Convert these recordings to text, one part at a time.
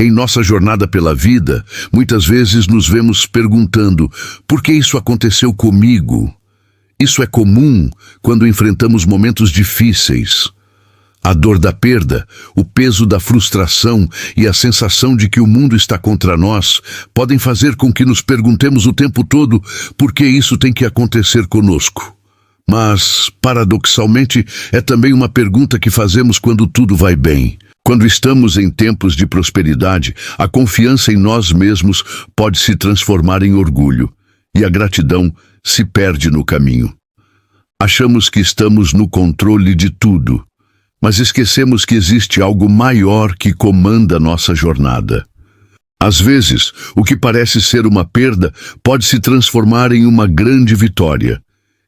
Em nossa jornada pela vida, muitas vezes nos vemos perguntando: por que isso aconteceu comigo? Isso é comum quando enfrentamos momentos difíceis. A dor da perda, o peso da frustração e a sensação de que o mundo está contra nós podem fazer com que nos perguntemos o tempo todo por que isso tem que acontecer conosco. Mas, paradoxalmente, é também uma pergunta que fazemos quando tudo vai bem. Quando estamos em tempos de prosperidade, a confiança em nós mesmos pode se transformar em orgulho, e a gratidão se perde no caminho. Achamos que estamos no controle de tudo, mas esquecemos que existe algo maior que comanda nossa jornada. Às vezes, o que parece ser uma perda pode se transformar em uma grande vitória,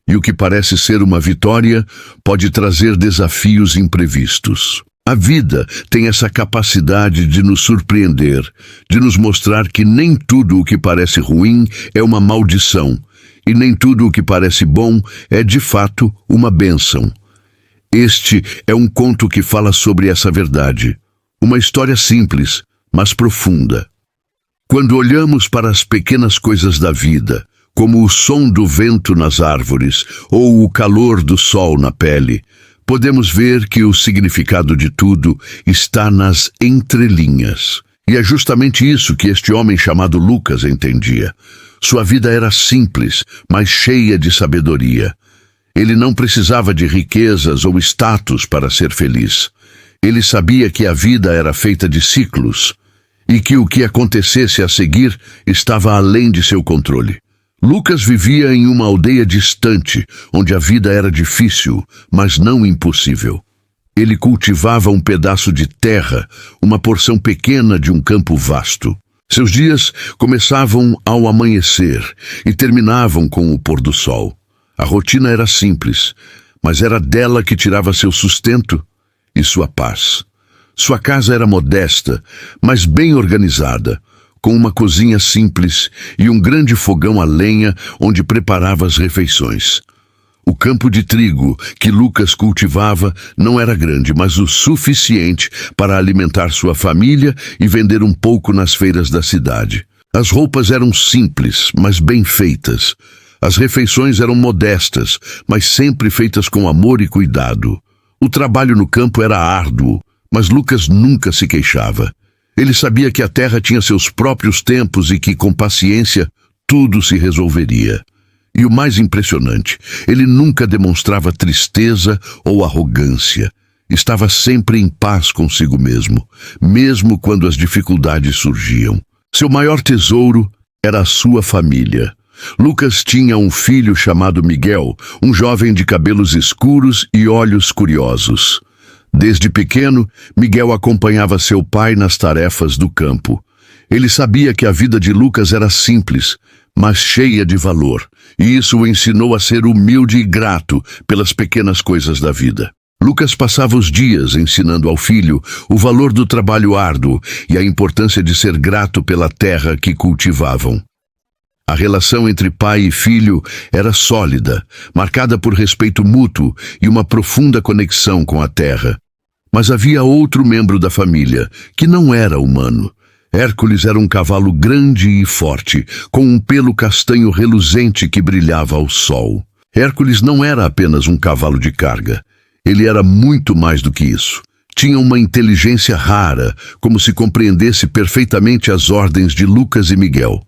e o que parece ser uma vitória pode trazer desafios imprevistos. A vida tem essa capacidade de nos surpreender, de nos mostrar que nem tudo o que parece ruim é uma maldição, e nem tudo o que parece bom é de fato uma bênção. Este é um conto que fala sobre essa verdade. Uma história simples, mas profunda. Quando olhamos para as pequenas coisas da vida, como o som do vento nas árvores ou o calor do sol na pele, podemos ver que o significado de tudo está nas entrelinhas. E é justamente isso que este homem chamado Lucas entendia. Sua vida era simples, mas cheia de sabedoria. Ele não precisava de riquezas ou status para ser feliz. Ele sabia que a vida era feita de ciclos e que o que acontecesse a seguir estava além de seu controle. Lucas vivia em uma aldeia distante, onde a vida era difícil, mas não impossível. Ele cultivava um pedaço de terra, uma porção pequena de um campo vasto. Seus dias começavam ao amanhecer e terminavam com o pôr do sol. A rotina era simples, mas era dela que tirava seu sustento e sua paz. Sua casa era modesta, mas bem organizada, com uma cozinha simples e um grande fogão a lenha onde preparava as refeições. O campo de trigo que Lucas cultivava não era grande, mas o suficiente para alimentar sua família e vender um pouco nas feiras da cidade. As roupas eram simples, mas bem feitas. As refeições eram modestas, mas sempre feitas com amor e cuidado. O trabalho no campo era árduo, mas Lucas nunca se queixava. Ele sabia que a terra tinha seus próprios tempos e que, com paciência, tudo se resolveria. E o mais impressionante, ele nunca demonstrava tristeza ou arrogância. Estava sempre em paz consigo mesmo, mesmo quando as dificuldades surgiam. Seu maior tesouro era a sua família. Lucas tinha um filho chamado Miguel, um jovem de cabelos escuros e olhos curiosos. Desde pequeno, Miguel acompanhava seu pai nas tarefas do campo. Ele sabia que a vida de Lucas era simples, mas cheia de valor, e isso o ensinou a ser humilde e grato pelas pequenas coisas da vida. Lucas passava os dias ensinando ao filho o valor do trabalho árduo e a importância de ser grato pela terra que cultivavam. A relação entre pai e filho era sólida, marcada por respeito mútuo e uma profunda conexão com a terra. Mas havia outro membro da família, que não era humano. Hércules era um cavalo grande e forte, com um pelo castanho reluzente que brilhava ao sol. Hércules não era apenas um cavalo de carga. Ele era muito mais do que isso. Tinha uma inteligência rara, como se compreendesse perfeitamente as ordens de Lucas e Miguel.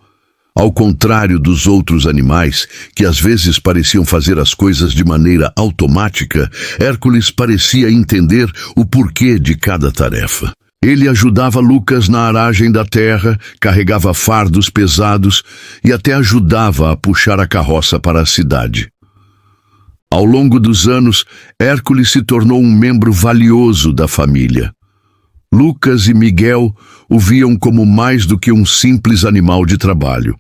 Ao contrário dos outros animais, que às vezes pareciam fazer as coisas de maneira automática, Hércules parecia entender o porquê de cada tarefa. Ele ajudava Lucas na aragem da terra, carregava fardos pesados e até ajudava a puxar a carroça para a cidade. Ao longo dos anos, Hércules se tornou um membro valioso da família. Lucas e Miguel o viam como mais do que um simples animal de trabalho.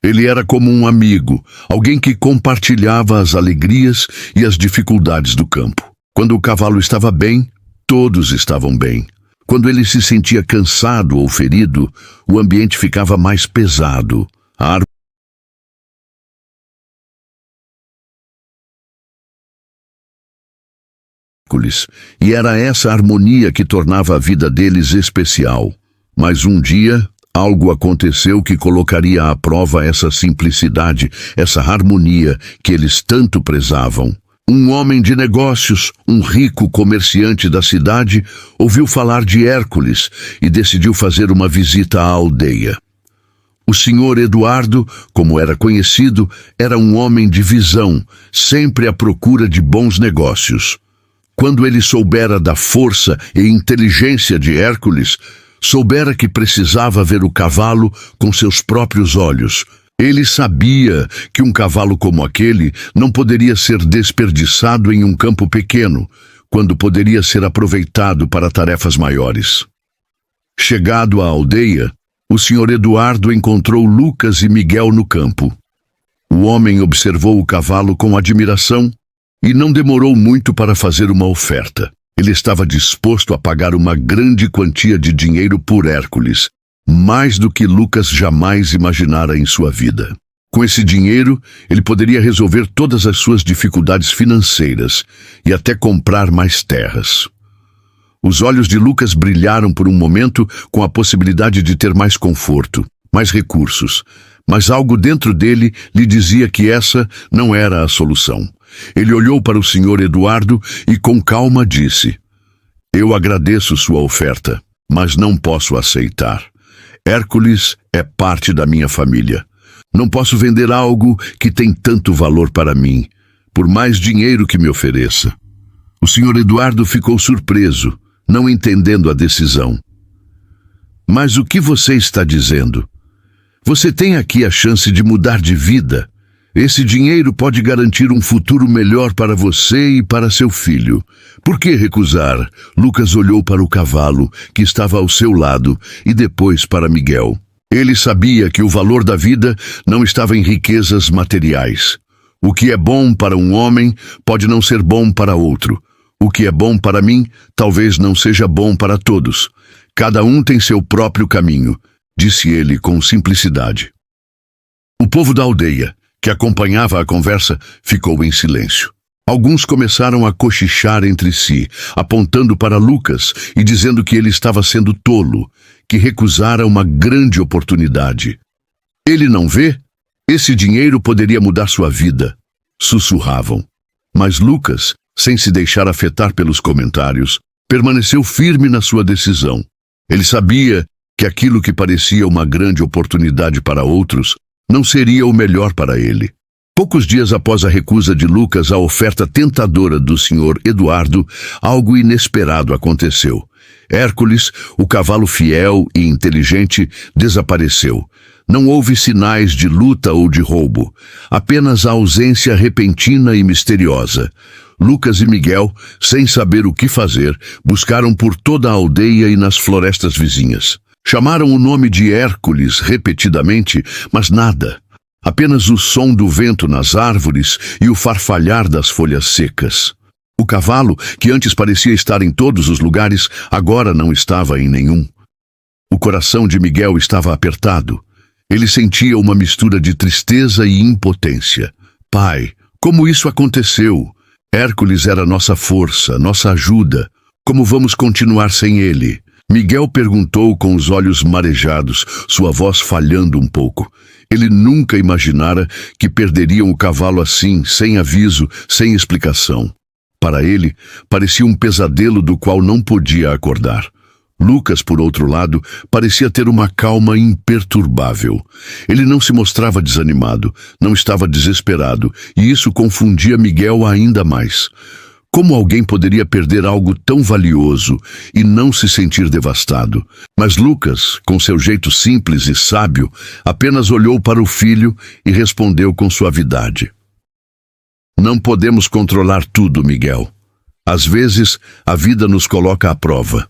Ele era como um amigo, alguém que compartilhava as alegrias e as dificuldades do campo. Quando o cavalo estava bem, todos estavam bem. Quando ele se sentia cansado ou ferido, o ambiente ficava mais pesado. A Hércules, e era essa harmonia que tornava a vida deles especial. Mas um dia, algo aconteceu que colocaria à prova essa simplicidade, essa harmonia que eles tanto prezavam. Um homem de negócios, um rico comerciante da cidade, ouviu falar de Hércules e decidiu fazer uma visita à aldeia. O senhor Eduardo, como era conhecido, era um homem de visão, sempre à procura de bons negócios. Quando ele soubera da força e inteligência de Hércules, soubera que precisava ver o cavalo com seus próprios olhos. Ele sabia que um cavalo como aquele não poderia ser desperdiçado em um campo pequeno, quando poderia ser aproveitado para tarefas maiores. Chegado à aldeia, o senhor Eduardo encontrou Lucas e Miguel no campo. O homem observou o cavalo com admiração e não demorou muito para fazer uma oferta. Ele estava disposto a pagar uma grande quantia de dinheiro por Hércules, mais do que Lucas jamais imaginara em sua vida. Com esse dinheiro, ele poderia resolver todas as suas dificuldades financeiras e até comprar mais terras. Os olhos de Lucas brilharam por um momento com a possibilidade de ter mais conforto, mais recursos, mas algo dentro dele lhe dizia que essa não era a solução. Ele olhou para o senhor Eduardo e com calma disse: "Eu agradeço sua oferta, mas não posso aceitar. Hércules é parte da minha família. Não posso vender algo que tem tanto valor para mim, por mais dinheiro que me ofereça." O senhor Eduardo ficou surpreso, não entendendo a decisão. "Mas o que você está dizendo? Você tem aqui a chance de mudar de vida. Esse dinheiro pode garantir um futuro melhor para você e para seu filho. Por que recusar?" Lucas olhou para o cavalo, que estava ao seu lado, e depois para Miguel. Ele sabia que o valor da vida não estava em riquezas materiais. O que é bom para um homem pode não ser bom para outro. O que é bom para mim talvez não seja bom para todos. Cada um tem seu próprio caminho, disse ele com simplicidade. O povo da aldeia, que acompanhava a conversa, ficou em silêncio. Alguns começaram a cochichar entre si, apontando para Lucas e dizendo que ele estava sendo tolo, que recusara uma grande oportunidade. "Ele não vê? Esse dinheiro poderia mudar sua vida", sussurravam. Mas Lucas, sem se deixar afetar pelos comentários, permaneceu firme na sua decisão. Ele sabia que aquilo que parecia uma grande oportunidade para outros não seria o melhor para ele. Poucos dias após a recusa de Lucas à oferta tentadora do senhor Eduardo, algo inesperado aconteceu. Hércules, o cavalo fiel e inteligente, desapareceu. Não houve sinais de luta ou de roubo, apenas a ausência repentina e misteriosa. Lucas e Miguel, sem saber o que fazer, buscaram por toda a aldeia e nas florestas vizinhas. Chamaram o nome de Hércules repetidamente, mas nada. Apenas o som do vento nas árvores e o farfalhar das folhas secas. O cavalo, que antes parecia estar em todos os lugares, agora não estava em nenhum. O coração de Miguel estava apertado. Ele sentia uma mistura de tristeza e impotência. "Pai, como isso aconteceu? Hércules era nossa força, nossa ajuda. Como vamos continuar sem ele?" Miguel perguntou com os olhos marejados, sua voz falhando um pouco. Ele nunca imaginara que perderiam o cavalo assim, sem aviso, sem explicação. Para ele, parecia um pesadelo do qual não podia acordar. Lucas, por outro lado, parecia ter uma calma imperturbável. Ele não se mostrava desanimado, não estava desesperado, e isso confundia Miguel ainda mais. Como alguém poderia perder algo tão valioso e não se sentir devastado? Mas Lucas, com seu jeito simples e sábio, apenas olhou para o filho e respondeu com suavidade: "Não podemos controlar tudo, Miguel. Às vezes, a vida nos coloca à prova.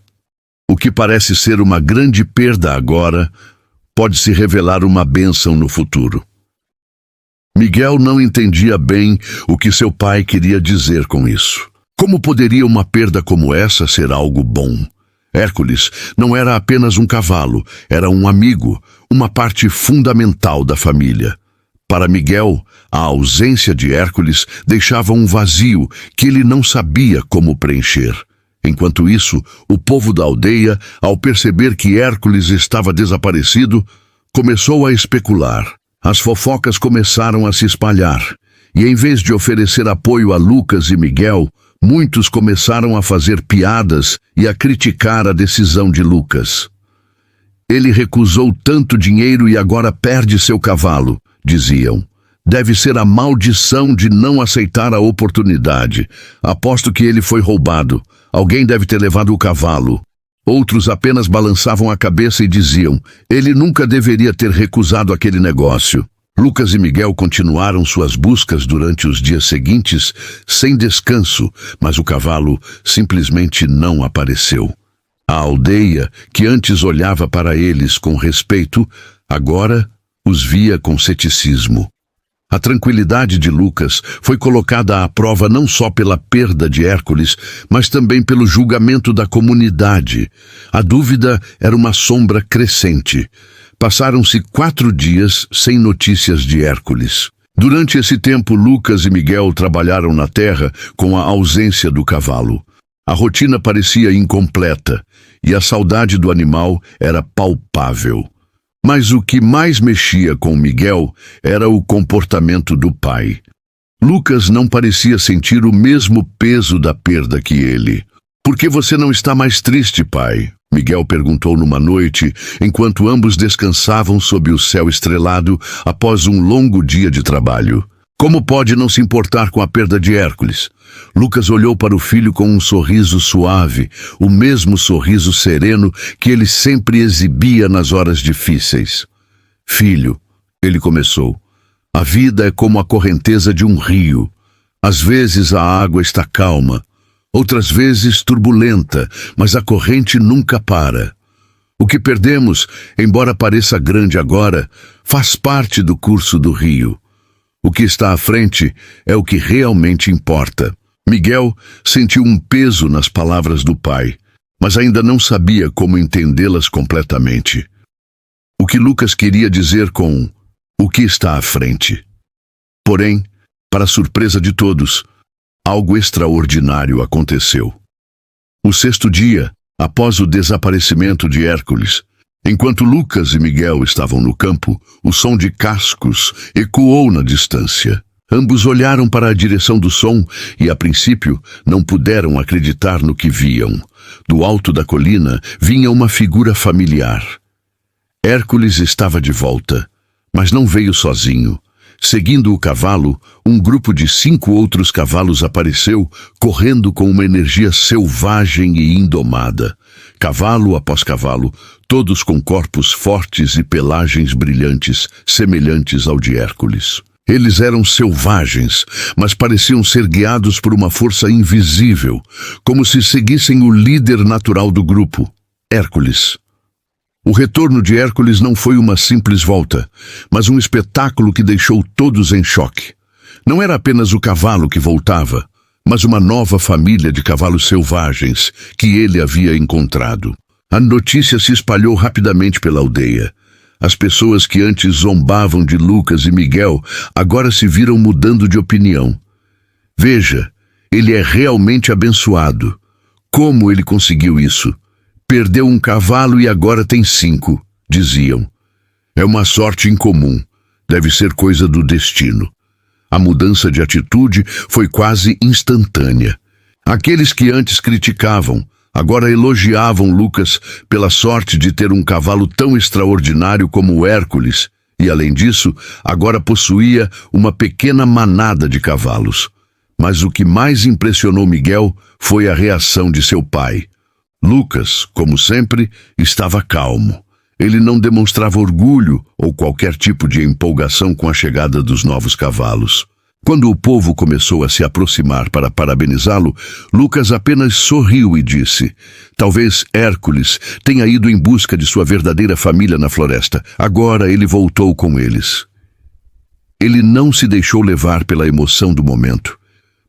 O que parece ser uma grande perda agora pode se revelar uma bênção no futuro." Miguel não entendia bem o que seu pai queria dizer com isso. Como poderia uma perda como essa ser algo bom? Hércules não era apenas um cavalo, era um amigo, uma parte fundamental da família. Para Miguel, a ausência de Hércules deixava um vazio que ele não sabia como preencher. Enquanto isso, o povo da aldeia, ao perceber que Hércules estava desaparecido, começou a especular. As fofocas começaram a se espalhar, e em vez de oferecer apoio a Lucas e Miguel, muitos começaram a fazer piadas e a criticar a decisão de Lucas. Ele recusou tanto dinheiro e agora perde seu cavalo, diziam. Deve ser a maldição de não aceitar a oportunidade. Aposto que ele foi roubado. Alguém deve ter levado o cavalo. Outros apenas balançavam a cabeça e diziam, ele nunca deveria ter recusado aquele negócio. Lucas e Miguel continuaram suas buscas durante os dias seguintes, sem descanso, mas o cavalo simplesmente não apareceu. A aldeia, que antes olhava para eles com respeito, agora os via com ceticismo. A tranquilidade de Lucas foi colocada à prova não só pela perda de Hércules, mas também pelo julgamento da comunidade. A dúvida era uma sombra crescente. Passaram-se 4 dias sem notícias de Hércules. Durante esse tempo, Lucas e Miguel trabalharam na terra com a ausência do cavalo. A rotina parecia incompleta e a saudade do animal era palpável. Mas o que mais mexia com Miguel era o comportamento do pai. Lucas não parecia sentir o mesmo peso da perda que ele. Por que você não está mais triste, pai? Miguel perguntou numa noite, enquanto ambos descansavam sob o céu estrelado após um longo dia de trabalho. Como pode não se importar com a perda de Hércules? Lucas olhou para o filho com um sorriso suave, o mesmo sorriso sereno que ele sempre exibia nas horas difíceis. Filho, ele começou, a vida é como a correnteza de um rio. Às vezes a água está calma, outras vezes turbulenta, mas a corrente nunca para. O que perdemos, embora pareça grande agora, faz parte do curso do rio. O que está à frente é o que realmente importa. Miguel sentiu um peso nas palavras do pai, mas ainda não sabia como entendê-las completamente. O que Lucas queria dizer com o que está à frente? Porém, para surpresa de todos, algo extraordinário aconteceu. O 6º dia, após o desaparecimento de Hércules, enquanto Lucas e Miguel estavam no campo, o som de cascos ecoou na distância. Ambos olharam para a direção do som e, a princípio, não puderam acreditar no que viam. Do alto da colina vinha uma figura familiar. Hércules estava de volta, mas não veio sozinho. Seguindo o cavalo, um grupo de 5 outros cavalos apareceu, correndo com uma energia selvagem e indomada. Cavalo após cavalo, todos com corpos fortes e pelagens brilhantes, semelhantes ao de Hércules. Eles eram selvagens, mas pareciam ser guiados por uma força invisível, como se seguissem o líder natural do grupo, Hércules. O retorno de Hércules não foi uma simples volta, mas um espetáculo que deixou todos em choque. Não era apenas o cavalo que voltava, mas uma nova família de cavalos selvagens que ele havia encontrado. A notícia se espalhou rapidamente pela aldeia. As pessoas que antes zombavam de Lucas e Miguel agora se viram mudando de opinião. Veja, ele é realmente abençoado. Como ele conseguiu isso? Perdeu um cavalo e agora tem 5, diziam. É uma sorte incomum. Deve ser coisa do destino. A mudança de atitude foi quase instantânea. Aqueles que antes criticavam, agora elogiavam Lucas pela sorte de ter um cavalo tão extraordinário como o Hércules, e além disso, agora possuía uma pequena manada de cavalos. Mas o que mais impressionou Miguel foi a reação de seu pai. Lucas, como sempre, estava calmo. Ele não demonstrava orgulho ou qualquer tipo de empolgação com a chegada dos novos cavalos. Quando o povo começou a se aproximar para parabenizá-lo, Lucas apenas sorriu e disse: talvez Hércules tenha ido em busca de sua verdadeira família na floresta. Agora ele voltou com eles. Ele não se deixou levar pela emoção do momento.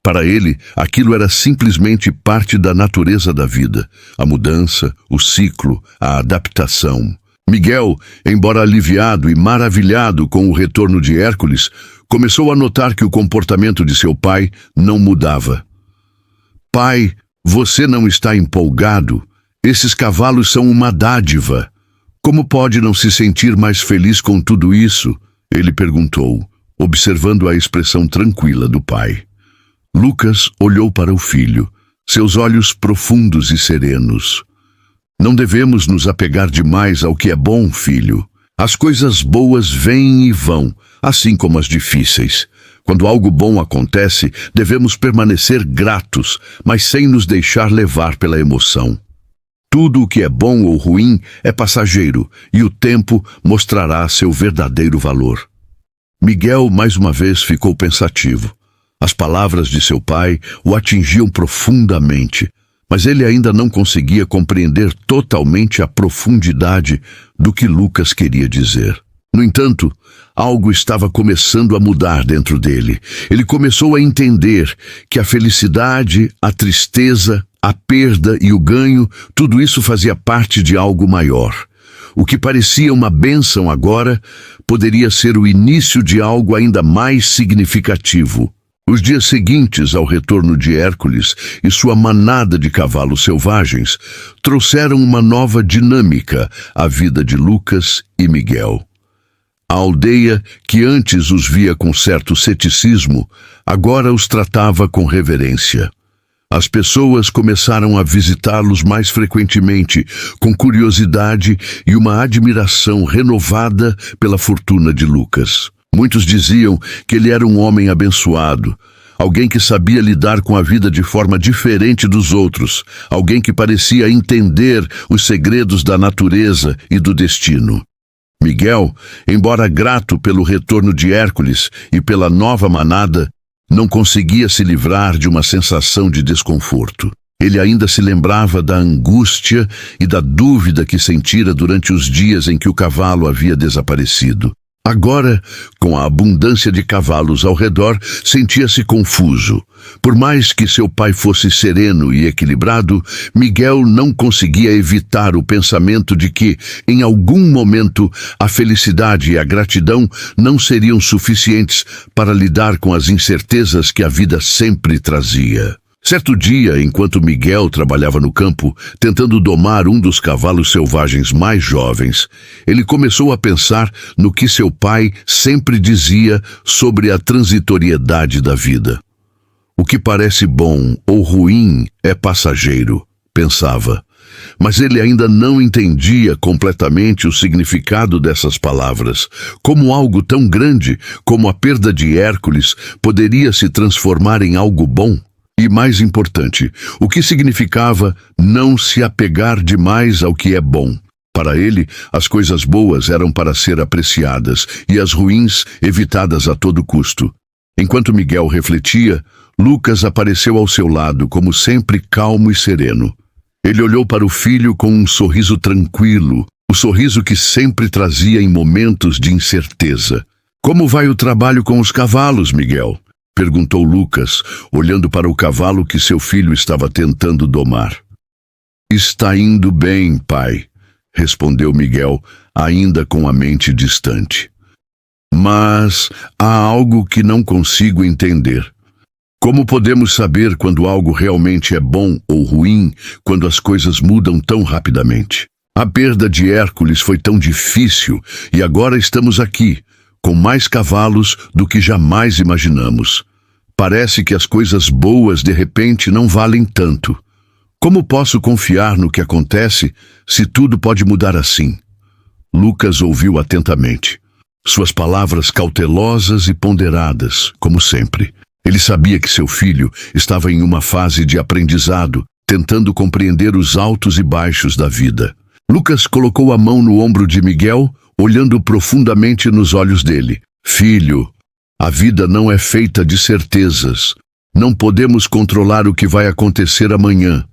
Para ele, aquilo era simplesmente parte da natureza da vida, a mudança, o ciclo, a adaptação. Miguel, embora aliviado e maravilhado com o retorno de Hércules, começou a notar que o comportamento de seu pai não mudava. Pai, Você não está empolgado? Esses cavalos são uma dádiva. Como pode não se sentir mais feliz com tudo isso? Ele perguntou, observando a expressão tranquila do pai. Lucas olhou para o filho, seus olhos profundos e serenos. Não devemos nos apegar demais ao que é bom, filho. As coisas boas vêm e vão, assim como as difíceis. Quando algo bom acontece, devemos permanecer gratos, mas sem nos deixar levar pela emoção. Tudo o que é bom ou ruim é passageiro, e o tempo mostrará seu verdadeiro valor. Miguel mais uma vez ficou pensativo. As palavras de seu pai o atingiam profundamente, mas ele ainda não conseguia compreender totalmente a profundidade do que Lucas queria dizer. No entanto, algo estava começando a mudar dentro dele. Ele começou a entender que a felicidade, a tristeza, a perda e o ganho, tudo isso fazia parte de algo maior. O que parecia uma bênção agora poderia ser o início de algo ainda mais significativo. Os dias seguintes ao retorno de Hércules e sua manada de cavalos selvagens trouxeram uma nova dinâmica à vida de Lucas e Miguel. A aldeia, que antes os via com certo ceticismo, agora os tratava com reverência. As pessoas começaram a visitá-los mais frequentemente, com curiosidade e uma admiração renovada pela fortuna de Lucas. Muitos diziam que ele era um homem abençoado, alguém que sabia lidar com a vida de forma diferente dos outros, alguém que parecia entender os segredos da natureza e do destino. Miguel, embora grato pelo retorno de Hércules e pela nova manada, não conseguia se livrar de uma sensação de desconforto. Ele ainda se lembrava da angústia e da dúvida que sentira durante os dias em que o cavalo havia desaparecido. Agora, com a abundância de cavalos ao redor, sentia-se confuso. Por mais que seu pai fosse sereno e equilibrado, Miguel não conseguia evitar o pensamento de que, em algum momento, a felicidade e a gratidão não seriam suficientes para lidar com as incertezas que a vida sempre trazia. Certo dia, enquanto Miguel trabalhava no campo, tentando domar um dos cavalos selvagens mais jovens, ele começou a pensar no que seu pai sempre dizia sobre a transitoriedade da vida. O que parece bom ou ruim é passageiro, pensava. Mas ele ainda não entendia completamente o significado dessas palavras. Como algo tão grande como a perda de Hércules poderia se transformar em algo bom? E mais importante, o que significava não se apegar demais ao que é bom. Para ele, as coisas boas eram para ser apreciadas e as ruins evitadas a todo custo. Enquanto Miguel refletia, Lucas apareceu ao seu lado, como sempre calmo e sereno. Ele olhou para o filho com um sorriso tranquilo, o sorriso que sempre trazia em momentos de incerteza. "Como vai o trabalho com os cavalos, Miguel?" perguntou Lucas, olhando para o cavalo que seu filho estava tentando domar. "Está indo bem, pai", respondeu Miguel, ainda com a mente distante. "Mas há algo que não consigo entender. Como podemos saber quando algo realmente é bom ou ruim, quando as coisas mudam tão rapidamente? A perda de Hércules foi tão difícil e agora estamos aqui, com mais cavalos do que jamais imaginamos. Parece que as coisas boas de repente não valem tanto. Como posso confiar no que acontece se tudo pode mudar assim?" Lucas ouviu atentamente. Suas palavras cautelosas e ponderadas, como sempre. Ele sabia que seu filho estava em uma fase de aprendizado, tentando compreender os altos e baixos da vida. Lucas colocou a mão no ombro de Miguel, olhando profundamente nos olhos dele. "Filho, a vida não é feita de certezas. Não podemos controlar o que vai acontecer amanhã.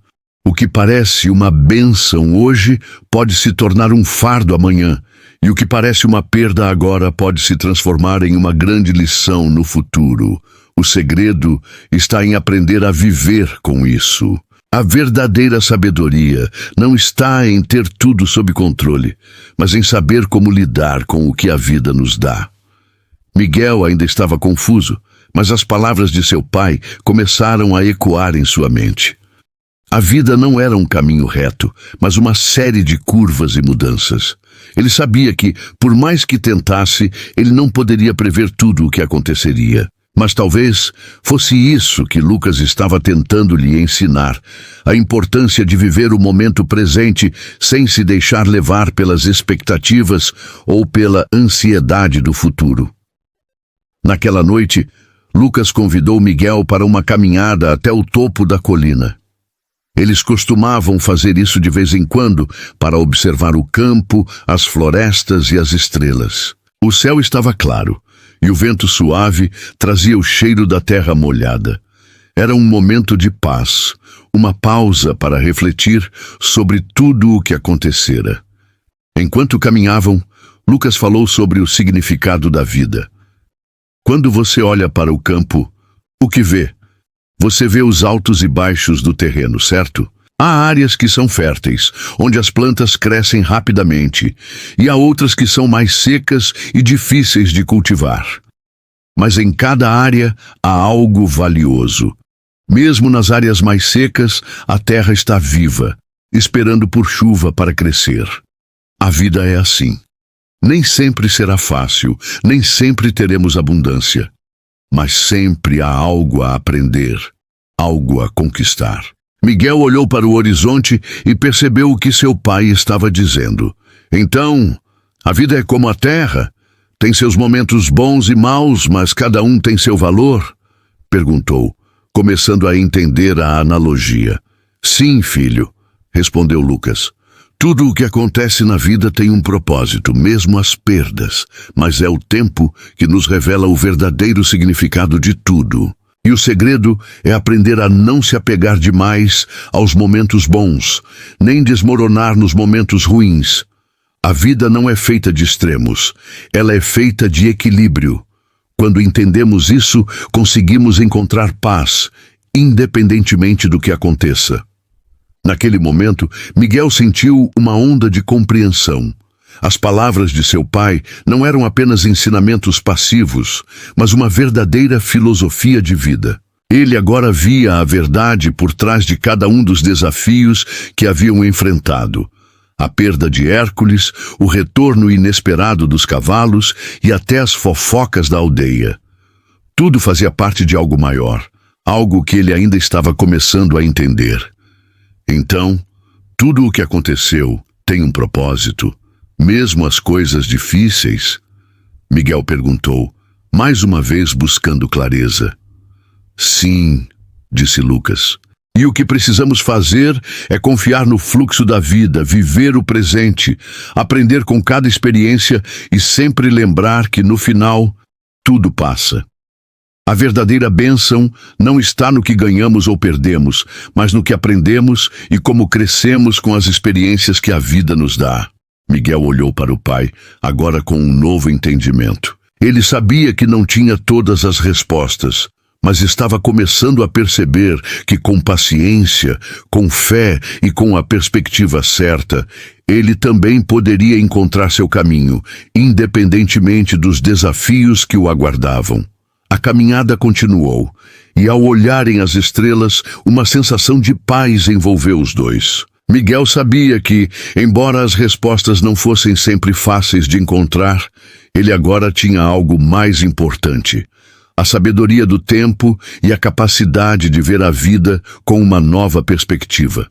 O que parece uma bênção hoje pode se tornar um fardo amanhã, e o que parece uma perda agora pode se transformar em uma grande lição no futuro. O segredo está em aprender a viver com isso. A verdadeira sabedoria não está em ter tudo sob controle, mas em saber como lidar com o que a vida nos dá." Miguel ainda estava confuso, mas as palavras de seu pai começaram a ecoar em sua mente. A vida não era um caminho reto, mas uma série de curvas e mudanças. Ele sabia que, por mais que tentasse, ele não poderia prever tudo o que aconteceria. Mas talvez fosse isso que Lucas estava tentando lhe ensinar, a importância de viver o momento presente sem se deixar levar pelas expectativas ou pela ansiedade do futuro. Naquela noite, Lucas convidou Miguel para uma caminhada até o topo da colina. Eles costumavam fazer isso de vez em quando para observar o campo, as florestas e as estrelas. O céu estava claro e o vento suave trazia o cheiro da terra molhada. Era um momento de paz, uma pausa para refletir sobre tudo o que acontecera. Enquanto caminhavam, Lucas falou sobre o significado da vida. Quando você olha para o campo, o que vê? Você vê os altos e baixos do terreno, certo? Há áreas que são férteis, onde as plantas crescem rapidamente, e há outras que são mais secas e difíceis de cultivar. Mas em cada área há algo valioso. Mesmo nas áreas mais secas, a terra está viva, esperando por chuva para crescer. A vida é assim. Nem sempre será fácil, nem sempre teremos abundância. Mas sempre há algo a aprender, algo a conquistar. Miguel olhou para o horizonte e percebeu o que seu pai estava dizendo. Então, a vida é como a terra? Tem seus momentos bons e maus, mas cada um tem seu valor? Perguntou, começando a entender a analogia. Sim, filho, respondeu Lucas. Tudo o que acontece na vida tem um propósito, mesmo as perdas, mas é o tempo que nos revela o verdadeiro significado de tudo. E o segredo é aprender a não se apegar demais aos momentos bons, nem desmoronar nos momentos ruins. A vida não é feita de extremos, ela é feita de equilíbrio. Quando entendemos isso, conseguimos encontrar paz, independentemente do que aconteça. Naquele momento, Miguel sentiu uma onda de compreensão. As palavras de seu pai não eram apenas ensinamentos passivos, mas uma verdadeira filosofia de vida. Ele agora via a verdade por trás de cada um dos desafios que haviam enfrentado. A perda de Hércules, o retorno inesperado dos cavalos e até as fofocas da aldeia. Tudo fazia parte de algo maior, algo que ele ainda estava começando a entender. Então, tudo o que aconteceu tem um propósito, mesmo as coisas difíceis? Miguel perguntou, mais uma vez buscando clareza. Sim, disse Lucas. E o que precisamos fazer é confiar no fluxo da vida, viver o presente, aprender com cada experiência e sempre lembrar que no final, tudo passa. A verdadeira bênção não está no que ganhamos ou perdemos, mas no que aprendemos e como crescemos com as experiências que a vida nos dá. Miguel olhou para o pai, agora com um novo entendimento. Ele sabia que não tinha todas as respostas, mas estava começando a perceber que com paciência, com fé e com a perspectiva certa, ele também poderia encontrar seu caminho, independentemente dos desafios que o aguardavam. A caminhada continuou, e ao olharem as estrelas, uma sensação de paz envolveu os dois. Miguel sabia que, embora as respostas não fossem sempre fáceis de encontrar, ele agora tinha algo mais importante: a sabedoria do tempo e a capacidade de ver a vida com uma nova perspectiva.